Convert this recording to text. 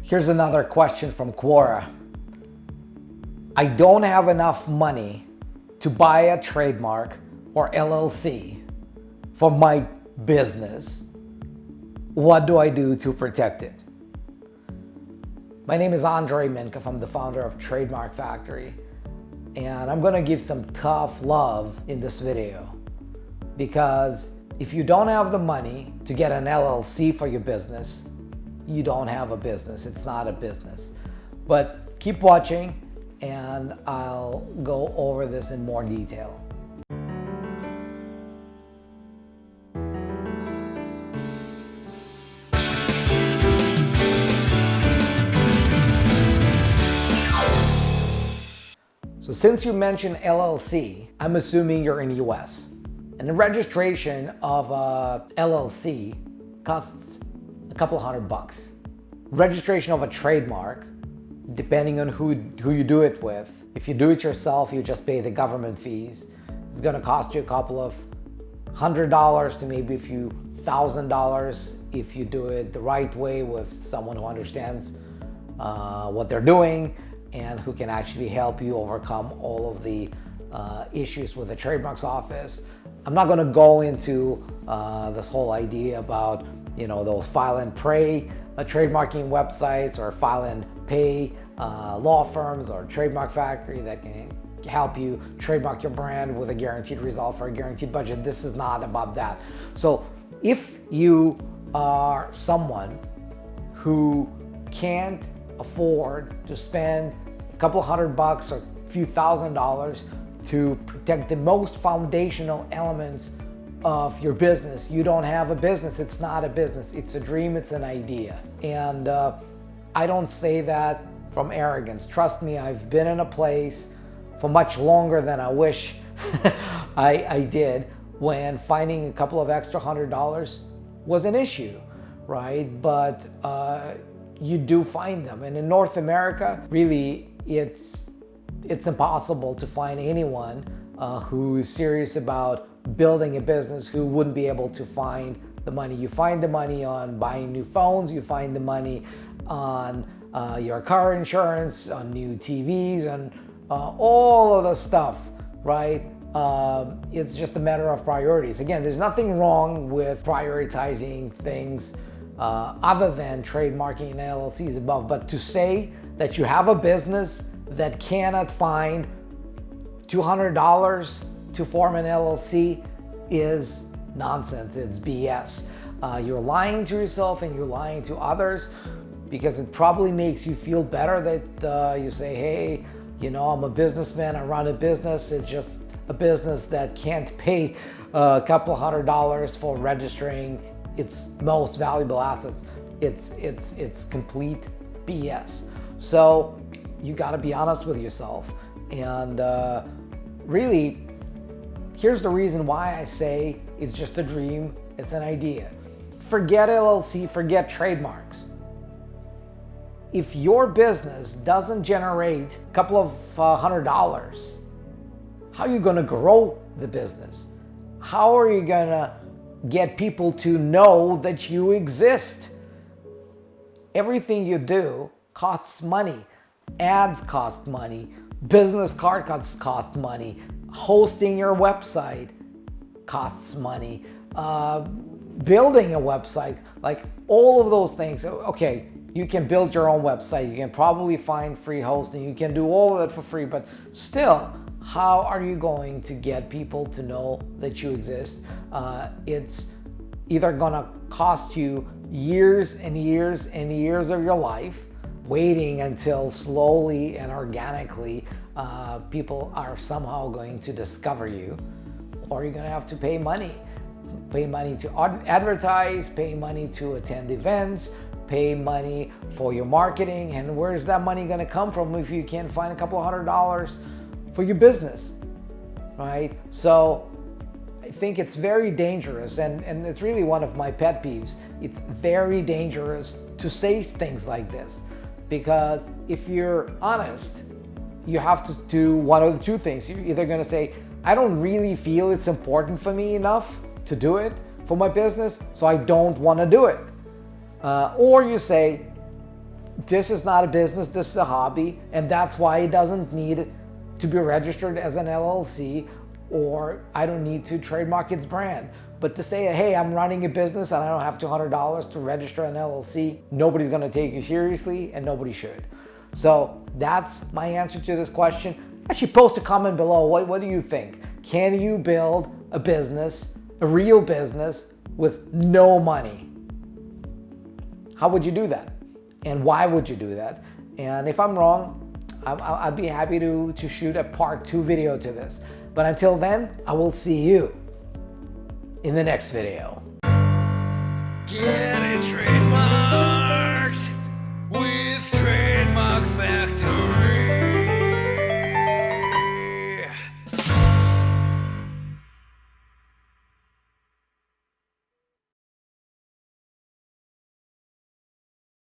Here's another question from Quora. I don't have enough money to buy a trademark or LLC for my business. What do I do to protect it? My name is Andrei Mincov. I'm the founder of Trademark Factory, and I'm going to give some tough love in this video, because if you don't have the money to get an LLC for your business, you don't have a business. It's not a business. But keep watching and I'll go over this in more detail. So since you mentioned LLC, I'm assuming you're in the US. And the registration of a LLC costs a couple $100. Registration of a trademark, depending on who you do it with. If you do it yourself, you just pay the government fees. It's gonna cost you a couple of $100 to maybe a few $1,000 if you do it the right way with someone who understands what they're doing and who can actually help you overcome all of the issues with the trademarks office. I'm not gonna go into this whole idea about those file and pray trademarking websites or file and pay law firms or Trademark Factory that can help you trademark your brand with a guaranteed result for a guaranteed budget. This is not about that. So if you are someone who can't afford to spend a couple $100 or a few $1,000s to protect the most foundational elements of your business, you don't have a business. It's not a business. It's a dream. It's an idea. And I don't say that from arrogance. Trust me, I've been in a place for much longer than I wish I did, when finding a couple of extra $100 was an issue, right? But you do find them. And in North America, really, it's impossible to find anyone who's serious about building a business who wouldn't be able to find the money. You find the money on buying new phones, you find the money on your car insurance, on new TVs, and all of the stuff, right? It's just a matter of priorities. Again, there's nothing wrong with prioritizing things other than trademarking and LLCs above, but to say that you have a business that cannot find $200 to form an LLC is nonsense. It's BS. You're lying to yourself and you're lying to others, because it probably makes you feel better that you say, hey, I'm a businessman, I run a business. It's just a business that can't pay a couple $100 for registering its most valuable assets. It's complete BS. So you got to be honest with yourself. And really, here's the reason why I say it's just a dream, it's an idea. Forget LLC, forget trademarks. If your business doesn't generate a couple of $100, how are you gonna grow the business? How are you gonna get people to know that you exist? Everything you do costs money. Ads cost money. Business card cost money. Hosting your website costs money. Building a website, like all of those things. Okay, you can build your own website. You can probably find free hosting. You can do all of it for free, but still, how are you going to get people to know that you exist? It's either gonna cost you years and years and years of your life, waiting until slowly and organically people are somehow going to discover you, or you're gonna have to pay money to advertise, pay money to attend events, pay money for your marketing. And where's that money gonna come from if you can't find a couple of $100 for your business, right? So I think it's very dangerous, and it's really one of my pet peeves. It's very dangerous to say things like this, because if you're honest, you have to do one of the two things. You're either gonna say, I don't really feel it's important for me enough to do it for my business, so I don't wanna do it. Or you say, this is not a business, this is a hobby, and that's why it doesn't need to be registered as an LLC, or I don't need to trademark its brand. But to say, hey, I'm running a business and I don't have $200 to register an LLC, nobody's gonna take you seriously and nobody should. So that's my answer to this question. Actually, post a comment below. What do you think? Can you build a business, a real business, with no money? How would you do that? And why would you do that? And if I'm wrong, I'd be happy to shoot a part 2 video to this. But until then, I will see you in the next video. Get it,